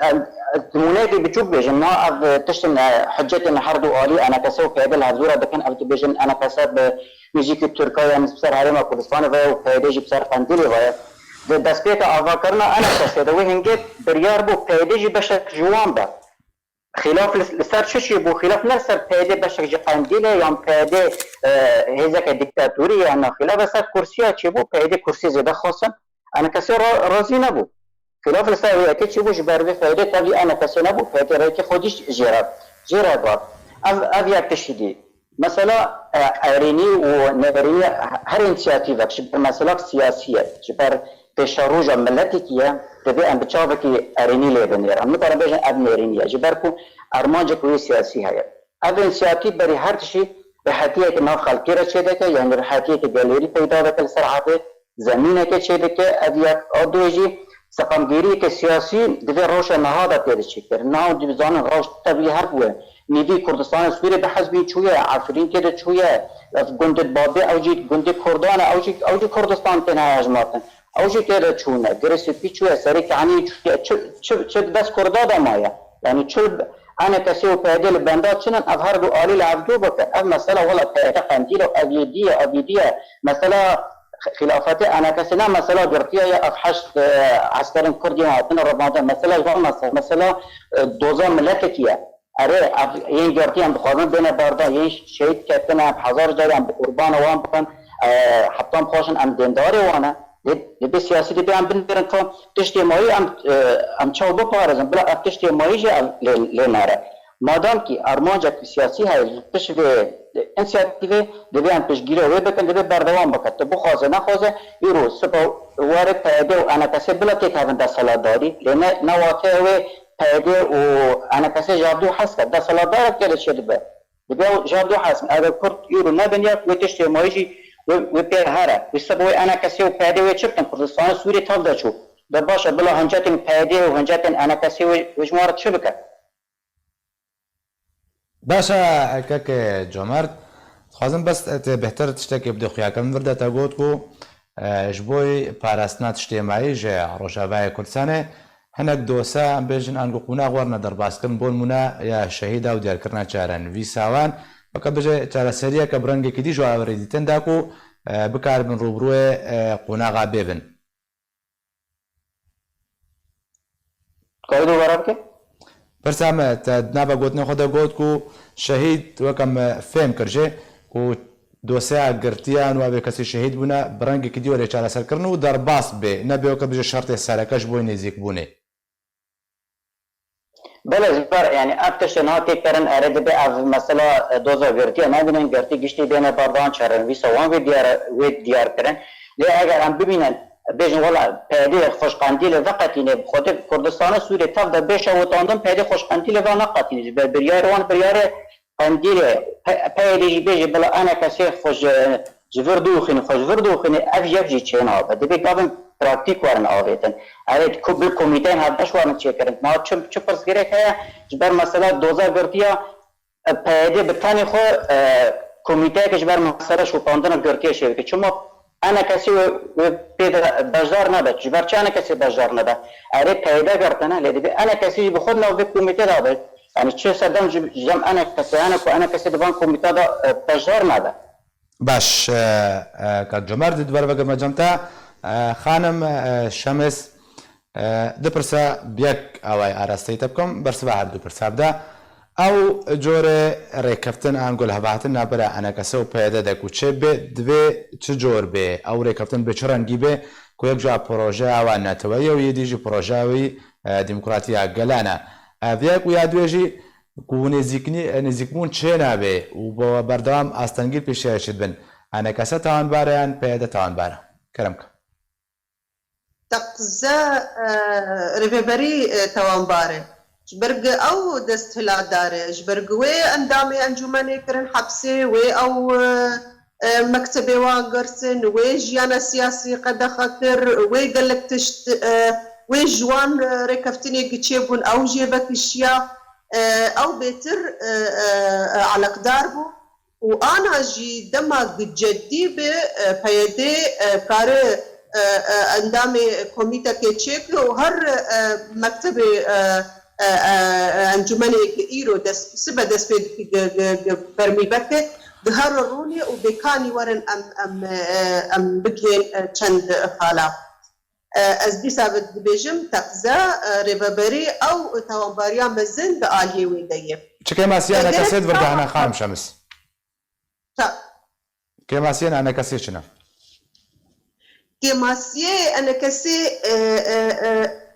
المنادي بتشوف بيجن ما تشتم حجة الحرد وآلي أنا كسو كابل هزورة بكن أبد بيجن أنا كسب ميجيك التركية مسبسر هريمة كردستان فيها وكايديجي بسر قنديلي فيها دسبيت أفكرنا أنا كسيد وهنجيت بريار بو كايديجي بشك جوان با خلاف لسر ششي بو خلاف نسر كايدي بشك جي قنديلي يام كايدي هيزاك ديكتاتوري يعني خلاف سر كرسية بو كايدي كرسي زيادة خاصة أنا كسي رازي نبو خلاف الساوية كتشي بوش بارده فايدة تابي أنا كسينا بو فايدة رايكي خوديش جيرا بار أفيا تشيدي مثلا أريني ونبريني هر انسياتيفك شبر مثلا سياسية شبر تشاروجا ملتكية تبي أن بتشافكي أريني لبنير أما ترى بيجن أبني أرينية جبركو أرمانجك وي سياسي هاي أف انسياتيف بري هر تشي رحاتية كناف خلقي رشيدك يعني رحاتية كجاليري فايدة بك السرعاتي زمينة كتشيدك أفيا أدوجي سقمگیری که سیاسی دوی روش نهاده تیرشی کرد نه دیوزان روش طبیعی هر بوده نیدی کردستان سوری به حزبی چویه عفرین که چویه گندد بابه اوجی گندد کردان اوجی کردستان تنها اجماعتن اوجی که چونه گرسی پی چویه سری که عنی چه بس کرداده مایه یعنی چل انا کسی و پیدل بندات چنن افهر دو آلی لعبدو بکن اف مثلا ولا پیده قندیل و اویدیه مثلا خلافات انا كسنا مثلا قرطيه يا افحش عسكر كردي هاتنا رمضان مثلا دوزا ملكيه اره ين قرطيه عند خادم بين بردا ين شهيد كتنا بحزار جاي عند قربان وان بكن حطام خوشن عند دنداري وانا لبی سیاسی دی بیان بندرن که تشتی مایی ام چاو بپارزن بلا اب تشتی مایی جا لناره مادام کی ارمانجا کی سیاسی های پش و انسیاتیو دی بیان پش گیره و بکن دی بردوام بکن تو بخوازه نخوازه یرو سپا وارد پیده و انا کسی بلا که کهون دا سالات داری لنه نواقع و پیده و انا کسی جابدو حس کرد دا سالات دارد که شد دی بیان جابدو حس اگر کرد یرو نبنیا و تشتی مایی جی و پیهره و سبوی انا کسی و پیده و چپتن کردستان سوری تاب دا چو دا باشه بلا هنجاتن پیده و هنجاتن انا کسی و جمارت چه بکن باشا كاك جمرت خوازم بس بهتر تشتكي بدي خويا كم ورده تاغوتكو جبوي باراستنا اجتماعي جا روجافاي كردستاني هناك دوسا بيجن انغو قونا غورنا درباس كن بول منا يا شهيدا وديار كرنا چارن في ساوان بقى بيجي چارا سريا كبرنگي كدي جو اوريديتن داكو بكار بن روبروي قونا غابيبن قايدو ورابك برسام تنابا گوتنه خدا گوت کو شهید وکم فهم کرجه کو دوسیا گرتیان و به کسی شهید بونه برنگ کی دیوره چاله سر کرنو در باس به نبیو که بجه شرط سرکش بو نزیک بونه بله زبر يعني افتش نهاتي كرن ارد به از مثلا دوزا گرتی ما بینن گرتی گشتی بین باردان چرن وی سوان وی دیار کرن لی اگر هم ببینن بیشن ولا پیده خوشقندیل وقتینه خود کردستان سوری تاف ده بیش اوتاندن پیده خوشقندیل و نقطینه بریار وان بریار قندیل پیده بیش بلا انا کسی خوش جوردوخین خوش وردوخین اف یفجی چینا بده بی کابن پراکتیک ورن آویتن ارید کل کمیته هدش ورن چه کرن ما چه پرس گره که جبر مثلا دوزا گرتیا پیده بتانی خو کمیته که جبر مثلا شوپاندن گرتیا شوی که چما انا کسی و پیدا بازار نده جبر چه انا کسی بازار نده اره پیدا کردنه لیدی انا کسی به خود نو به کمیته داده یعنی چه صدام جم انا کسی انا کسی دوان کمیته دا بازار نده باش که جمر دید بر وگم جمتا خانم شمس دپرسا بیک اوای آراستی تبکم برس به هر دپرسا بده او جور ریکفتن انگل هباتن نبره انا کسو پیدا دکو چه به دوی چه جور به او ریکفتن به چرنگی به کو یک جا پروژه او نتوی و یدیجی پروژه وی دموکراتیا گلانه ویک و یادویجی کو نزیکمون چه نبه و با بردام استنگیر پیشه شد بن انا کسا تاون باره پیدا تاون باره کرم که تقزا ريفيبري توانباري جبرق او دست هلا داري جبرق وي اندامي انجماني كرن حبسي وي او مكتبي واقرسن وي جيانا سياسي قد خاطر وي قالك تشت وي جوان ريكفتني قتشيبون او جيبك الشيا او بيتر على قداربو وانا جي دماغ جدي بيدي كاري اندامي كوميتا كيتشيك وهر مكتب انجمني ايرو دس سبا دس برمي بكه ظهر روني وبكاني ورن ام بكين چند خالا از دي ثابت بيجم تقزا ريبابري او توانباريا مزن بآلهي ويديه چه ماسيا انا كسيت وردهنا خام شمس كماسيا انا كسيت شنو كماسيه انا كسي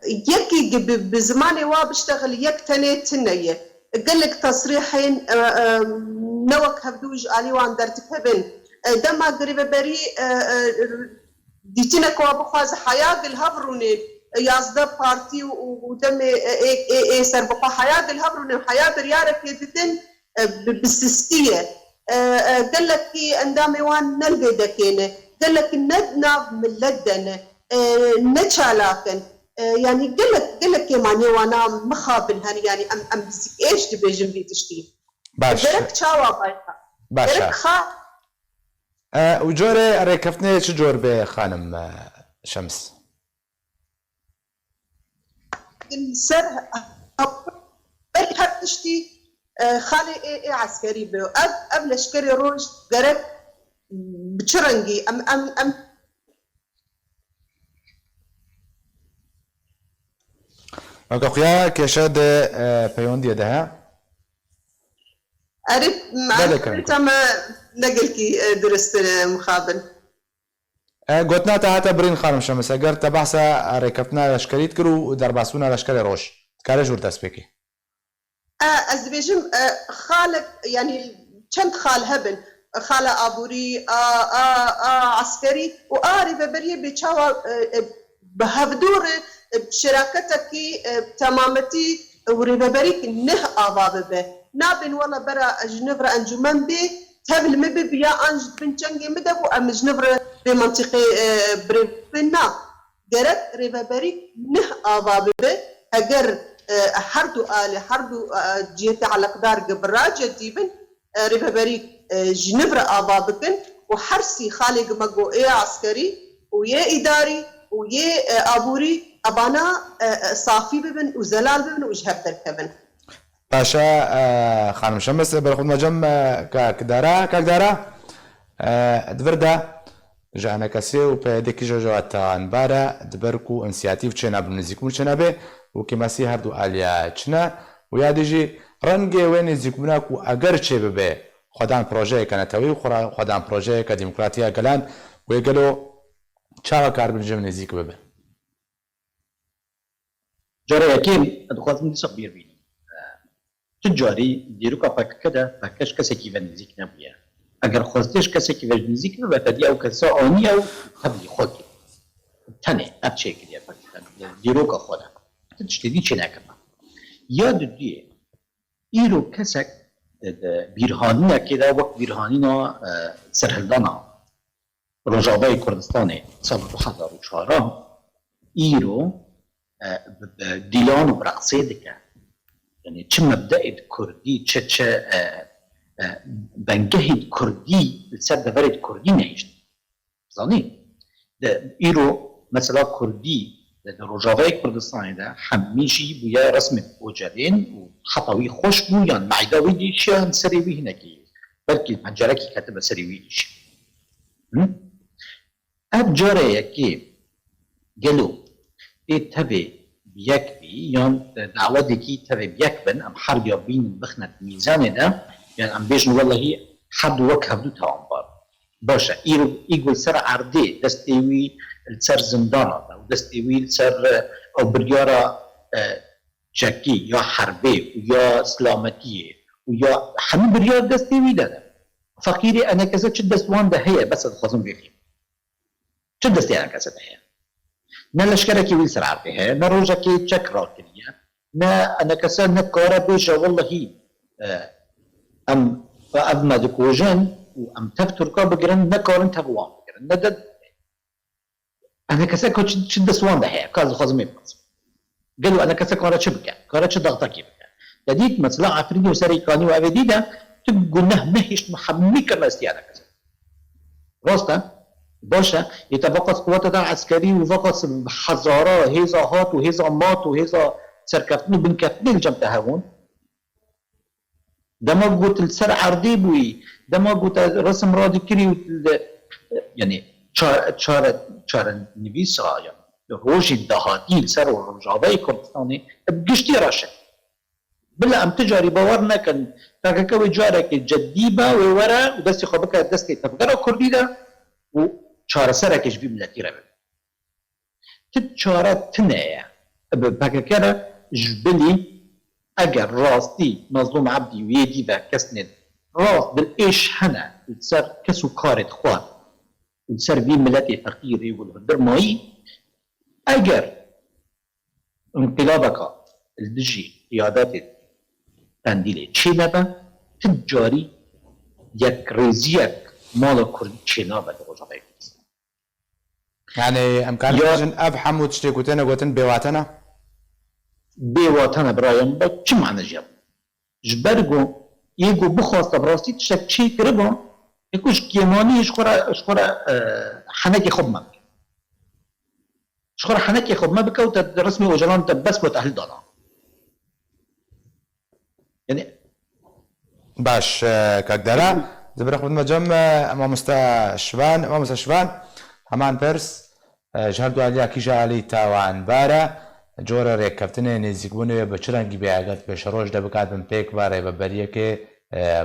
يكي بزماني وا بشتغل يك تنيه قال لك تصريحين نوك هبدوج علي وان درتكبن دما قريب بري ديتنا كوا بخواز حياه الهبروني يازدا بارتي ودم اي سر بقى حياه الهبروني وحياه ريارك يدتن بالسستيه قال لك اندامي وان نلقي دكينه قال لك ندنا من لدن نتشالاكن يعني قال لك يماني وانا مخابن هني يعني ام ايش تبي جنبي تشتي باش تشاوا بايخا باش وجوري ريكفتني شو جور به خانم شمس سر هل تشتي خالي اي عسكري بو قبل اشكري روج قرب بچرنگی ام اگه خویا کشد پیوندی ده عرف ما نقل کی درست مخابن گوتنا تا هاتە برین خانم شەمس ئەگەر تە بەحسە ڕێکەوتنا لەشکریت کرد و دەرباسبوونە لەشکری ڕۆژ کارە ژوور دەست پێکی ez dibêjim xalek yanî çend xal hebin xala aborî askerî û a rêveberiyê bêçawa bi hevdûr şiraketekî temametî û rêveberîk neh ava bibe nabin wala bera ji nir re encûmen bê tev li me bibe ya an ji bin cengê me de bû em ji nir re bê mantiqê birêvbin na gerek rêveberîk neh ava bibe eger her du alê her du cihêtê eleqdar gibirace dîbin rêveberîk ji nir re ava bikin û hersî xalê me got ê askerî û yê îdarî û yê aborî ebana safî bibin û zelal bibin û ji hev derkevin. باشە خانم شەمس بەرخودمەجەم کاکدارە دبردا ژانەکەسێ و پێدێکی ژۆژەوە تاوانبارە دبەرک و ئەنسیاتیڤ چێنا بنزیکبوون چێنە بێ و کێمەسی هەردوو ئالیا چنە و یادیژی ڕەنگێ وێ نزیکبووناک و ئەگەر چێ ببێ خۆدان پرۆژەیەکە نەتەوەی و خۆدان پرۆژەیەکە دیموکراتیا گەلان وێگەلۆ چاوە کاربنجەم نزیک ببێ جارەیەکێ دەخوازم دیسە بیربینی تجاری دیروکا پاکەکەدا پاکەش کەسێکی بە نزیک نەبووە ئەگەر خۆستێش کەسێکی بە نزیک نبێتە دی ئەو کەسە ئەونیە و هەبلی خۆکی تەنێ ئەچێکردێ دیرۆکە خۆدا شتێدی چێ ناکەمە یاد دوێ ئیرۆ کەسێک بیرهانینەکێدا وەک بیرهانینەوە سەرهەڵدانە ڕۆژاوای کوردستانê ساڵ 2004 ئیرۆ دیلان و برەقسێ دکە يعني چه مبدأ كردي چه بنجهد كردي لسر دفرد كردي نهيشت زاني إيرو مثلا كردي رجاوي كردستان ده هميشي بويا رسم وجرين وحطوي خوش بويا معداوي دي شان سريوي هناكي بلكي منجركي كاتب سريوي ديش اب جارة كي قالوا تبي بیک بی یا دعوتی کی تبع بیک بن ام حرب یا بین بخنت میزانه ده یعنی ام بیشن والله حد وک هفدو تاوان بار باشه ایگول سر عرضه دستیوی سر زندانه ده و دستیوی سر او بریارا چکی یا حربه یا سلامتیه و یا همه بریار دستیوی ده فقیری انا کسا چه دستوان ده هیه بس خواستم بخیم چه دستی انا کسا ده هیه نه لشکرکی ویل سر عربه هست نه روزکی چک را کنیه نه انا کسان نه کاره بیشه والله ام ابنا دکوژن و ام تب ترکا بگیرن نه کارن تبوان بگیرن نه دد انا کسان که چه دستوان ده هست کاز خازمی بکنم قالوا انا کسان کاره چه بکن کاره چه ضغطکی بکن جدید مثلا عفریدی و سریکانی و اویدی ده تبقوا نه مهیشت محمی کرن استیانا کسان راسته باشه يتفقد قوات عسكري وفقط حزارة هزاهات وهزامات وهزا سركفتن وبنكفتن الجم تهون دما قلت السر عردي بوي دما قلت رسم رادي كري يعني شار نبيسا يعني روجي الدهاتي السر والرجابي كردستاني بقشتي راشد بلا ام تجاري باورنا كان فكاكوي جارك جديبة وورا ودستي خبكة دستي تفقرا كردي ده و چاره سرکش بی ملتی رو بید تد چاره تنه بکر جبلی اگر راستی مظلوم عبدی ویدی و کس ند راست دل ایش هنه سر کسو کارت خواه سر بی ملتی فقیری و درمایی اگر انقلابکا الدجی قیادات تندیله چه نبه تد جاری یک ریزیک مال کردی چه نبه در رجاقه يعني امكان يجن افهم وتشتكوتنا قوتن بواتنا برايم با چه معنى جاب جبرگو يگو بخواست براستی تشك چی کربو يكوش كيماني اشخورا حنكي خب ما اشخورا حنكي خب ما بكو رسمي وجلان بس بتأهل دانا يعني باش كاكدارا دبر خود مجمع امام مستشفان همان پرس جهردو علیا کیجا علی تاوان باره جور ریکفتنه نزیکبونه به چرنگی بیاگت به شروج دبکات بن پیک باره به بریه که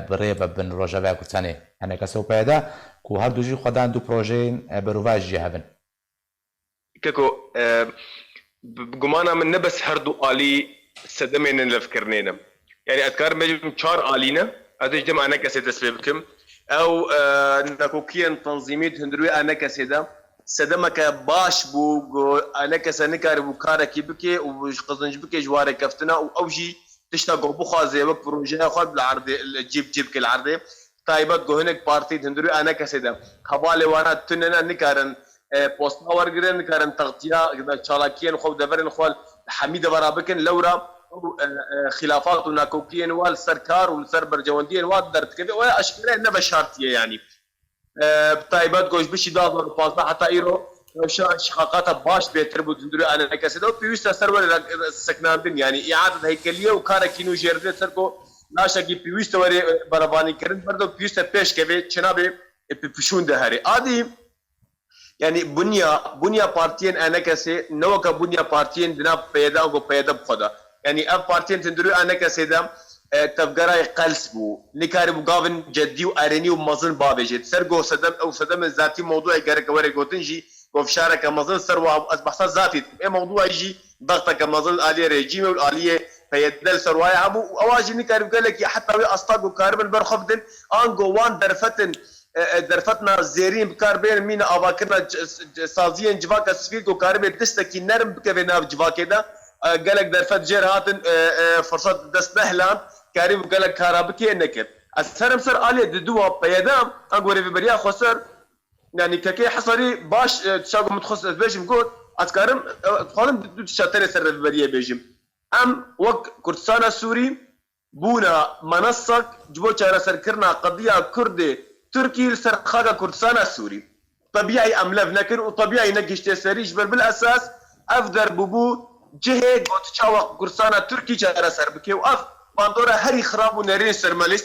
بره به بن روجا و کتانی انا کسو پیدا کو هەردووژی خۆدان دوو پرۆژەین بەروڤژی هەبن كاكو بقمانا من نبس هردو آلي سدمين لفكرنينا يعني أذكر مجمع 4 آلينا هذا جمع أنا كسيد أسبابكم أو نكوكيا تنظيمية هندروي أنا كسيدا سدمك باش بو أنا كسنكار بكارة كيبكي وقزنج بكي جواري كفتنا أو جي تشتاقو بخازي وك بروجيه خد بالعرض جيب كالعرض طيبات جو هناك بارتي هندروي أنا كسيدا خبالي وانا تننا نكارن پۆستا وەرگرن کارن تەغتیا چالاکیان خۆ دەبەرن خۆ حەمیدە بەرا بکەن لەورە خلافات و ناکۆکیان وا لەسەر کار و لەسەر بەرجەوەندیان وا دەردکەوێت و ئەشکرا نەبە شارتیە یعنی تایبەت گۆشتبشی 2015 حتا ئیرۆ شقاقاتە باش بێتر بوو دندوری ئانەکەسێتەوە و پێویستە سەر وەرە سەکناندن یعنی ئیعادەت هەیکەلیە و کارێکی نو ژێردرێت سەر کۆ ناشێکی پێویستە وەرێ بەرەبانیکردن بەردەو پێویستە پێشکەوێت چنابێ پێشون دەهەرێ عادی يعني بنيا بارتين انا كسي نوكا بنيا بارتين دنا بيدا او بيدا بخدا يعني اف بارتين تندرو انا كسي دام تفقراي قلسبو نكاري مقابن جدي وارني ومظن بابجت سرقو صدم او صدم ذاتي موضوع يقرك وري قوتنجي وفشارك مظن سروا اصبح ذاتي اي موضوع يجي ضغطك مظن اليه ريجيم والاليه فيدل سرواي ابو اواجي نكاري قال لك حتى اصطاقو كاربن برخفدن انغو وان درفتن درفتنا زيرين بكار بين مين أباكرنا سازيين جواك سفيد وكارب دستكي نرم بكفي ناف جواك ده قالك درفت جير هاتن فرصة دست نهلان كارب قالك كارابكي نكر السرم سر آلية ددوها بيدام أقول في بريا خسر يعني ككي حصري باش تشاقو متخصص بيجم قول أتكارم خالم دو تشاتري سر في بريا بيجم وك كردستان السوري بونا منصك جبو چارة سر كرنا قضية كردي تركي سرخاقة كردستان السوري طبيعي أملف نكر وطبيعي نقشت سريش بل بالأساس أفدر ببو جهة قوت تشاوق كردستان التركي جارة سربكي وأف باندورا هري خراب ونرين سرماليس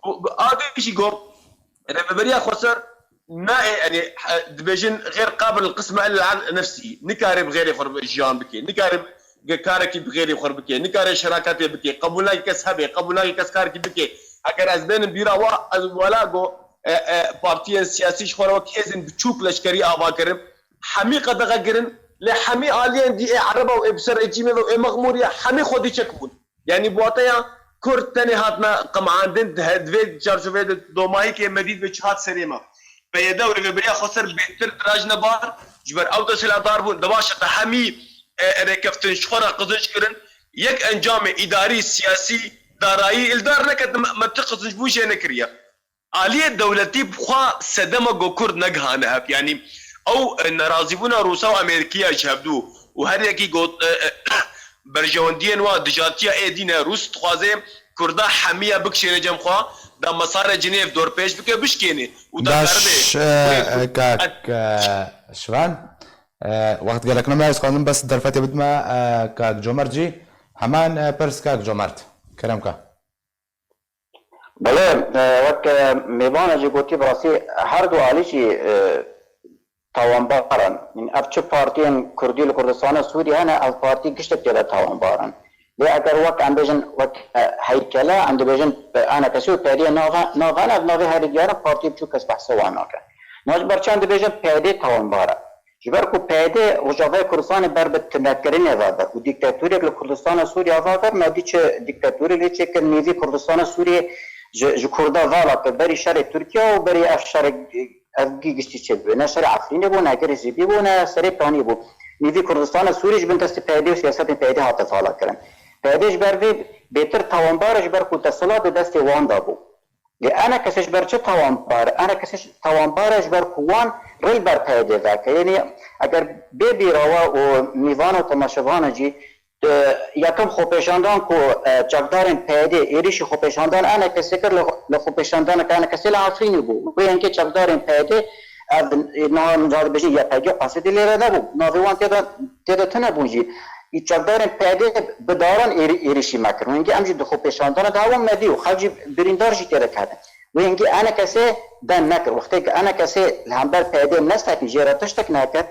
وآدي قوم رفبريا خسر ما يعني دبيجن غير قابل القسمة إلا عن نفسي نكارب غير يخرب الجيان بكي نكارب كاركي بغير يخرب بكي نكارب شراكاتي بكي قبولاي كسهبي قبولاي كسكاركي بكي اگر از بین بیرا ولا گو پارتی سیاسی شخورا کیزن بچوک لشکری آوا کرم حمی قدغه گرن لحمی آلیان دی عربا و ابسر اجیمه و مغموریا حمی خودی چکبون یعنی بواتیا کرد تنی هاتنا قمعاندن دوید جارجوه دومایی که مدید به چهات سریما بیده و رفبریا خسر بهتر دراج نبار جبر او تسلا دار بون دواشق حمی رکفتن شخورا قضنش کرن یک انجام اداری سیاسی دارایی الدار نکد منطقه بوجه نکریه آلیه دولتی بخوا سدما گو کرد نگهانه هف یعنی او نرازیبونا روسا و امریکیا جهبدو و هر یکی گو برجواندین و دجاتیا ایدین روس تخوازه کرده حمیه بکشینه جم خوا دا مسار جنیف دور پیش بکه بشکینه و دا داش کاک شوان وقت قالك نما يسقون بس درفتي بدما كاك جومرجي همان برس كاك جومرت كلامك بله وقت میوان جیبوتی براسی هر دو علیشی تاوان بارن من افچه پارتین کردی لکردستان سوری هنه از پارتی گشت تیلا تاوان بارن لی اگر وقت ام بیجن وقت هیکله ام بیجن انا کسیو پیدی ناغان از ناغی هری دیاره پارتی بچو کس بحث وانا کن ناج برچه ام بیجن پیدی تاوان باره جبر کو پیدی وجوه کردستان بر بتنکرین ازاده و دیکتاتوری لکردستان سوری ازاده مادی چه دیکتاتوری لی چه که نیزی کردستان سوری جو کرده والا بری شر ترکیه و بری اف شر افگی گشتی چه بود نه شر عفرینه بود نه گریزی بود نه سری پانی بود نیزی کردستان سوریش بنت است پیدی و سیاست پیدی هات فعال کردن پیدیش بروی بهتر توانبارش بر کو تصلا به دست وان دابو انا کسش بر چه توانبار انا کسش توانبارش بر کوان ری بر پیدی ذاک یعنی اگر به بیراوا و میوان و تماشاوان جی یکم خوپشاندان کو چقدارن پیده ایریش خوپشاندان انا کسی کر لخوپشاندان که انا کسی لعفرینی بو و اینکه چقدارن پیده نام جاد بجی یا پیده قصدی لیره نبو ناویوان تیده تنه بونجی ای چقدارن پیده بدارن ایریشی مکر و اینکه امجی خوپشاندان داوام مدی و خلجی بریندار جی تیده کردن و اینکه انا کسی دن نکر وقتی که انا کسی لحنبر پیده نستکی جیره تشتک نکر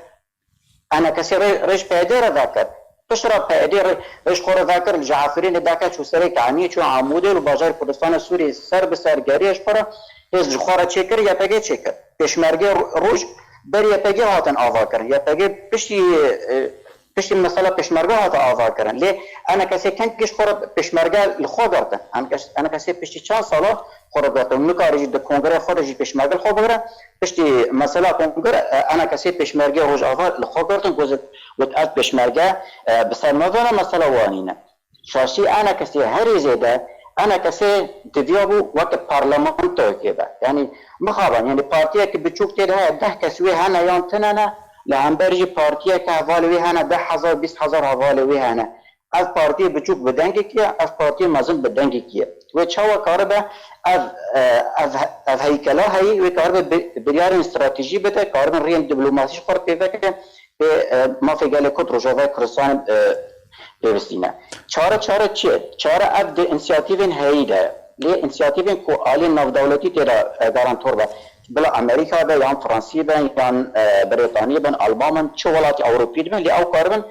انا کسی ریش پیده را ذاکر تشرب پیدی رش خور ذکر الجعفرین داکت شو سری کعنی چو عموده و باجار کردستان سوری سر به سرگریش پره هیچ جخواره چه کرد یا پگه چه کرد پشمرگه روش بر یا پگه هاتن آوا کرد یا پگه پشتی مثلا پشمرگه هات آوا کردن لی انا کسی کنکش خور پشمرگه لخوا گرتن انا کسی پشتی چند ساله خور گرتن نکاری د کنگره خودش پشمرگه خو بگره پشتی مثلا کنگره انا کسی پشمرگه روز آوا لخوا گرتن گوزت وقت پشمرگه بسر نظر مثلا وانینه شاشی انا کسی هری زیده انا کسی تدیابو وقت پارلمان توی با یعنی مخابن یعنی پارتیه که بچوک تیده 10 کسوی هنه یان تنه لهمبرجی پارتیه که حوالی هنه 10,000 20,000 حوالی هنه از پارتی بچوک بدنگی کیه از پارتی مزن بدنگی کیه و چاوا کاربه از هیکلا هایی و کاربه بریار استراتژی بده کاربه ریم دیپلماسیش خور پیدا که به ما فگل کد رجوع کردستان پیوستینه چاره چیه چاره اب ده انسیاتیوین هایی ده لی انسیاتیوین کو آلی نافدولتی تیرا گارانتور با بلا امریکا به یا فرانسیه به یا بریتانیه به آلمان چه ولایت اروپایی به لی او کاربن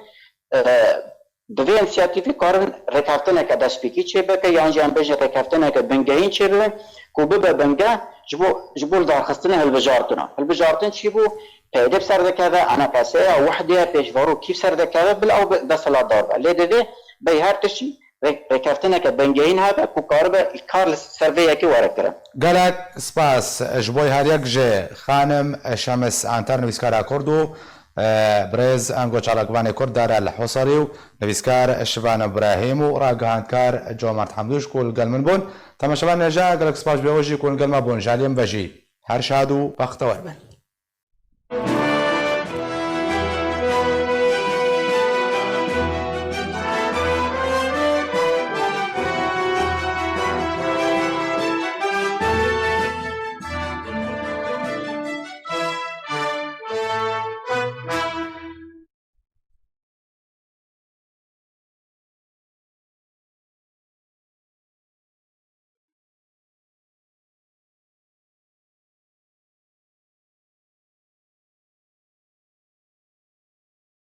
دوی انسیاتیوی کاربن رکافتنه که دستپیکی چه بکه یا انجام بشه رکافتنه که بنگهین چه بکه کو به بنگه جبول دارخستنه هلبجارتن چی بو پیدا سر دکه انا کاسه وحده پیشوارو کیف سر دکه بلا او دسلا دار لی دوی به هر تشی رکافتنه که بنگهین هذا کو کاربه کار سروی کی ورکره گلک سپاس جبوی هر یک جه خانم شمس انتر نویسکار کردو برز انگو چالاکوان کرد در الحصریو نویسکار شبان ابراهیم و راگهاندکار جومرت حمدوش کل گلمن بون تماشاوان نجا گلک سپاس بیوجی کل گلما بون جالیم بجی هر شادو بختور بن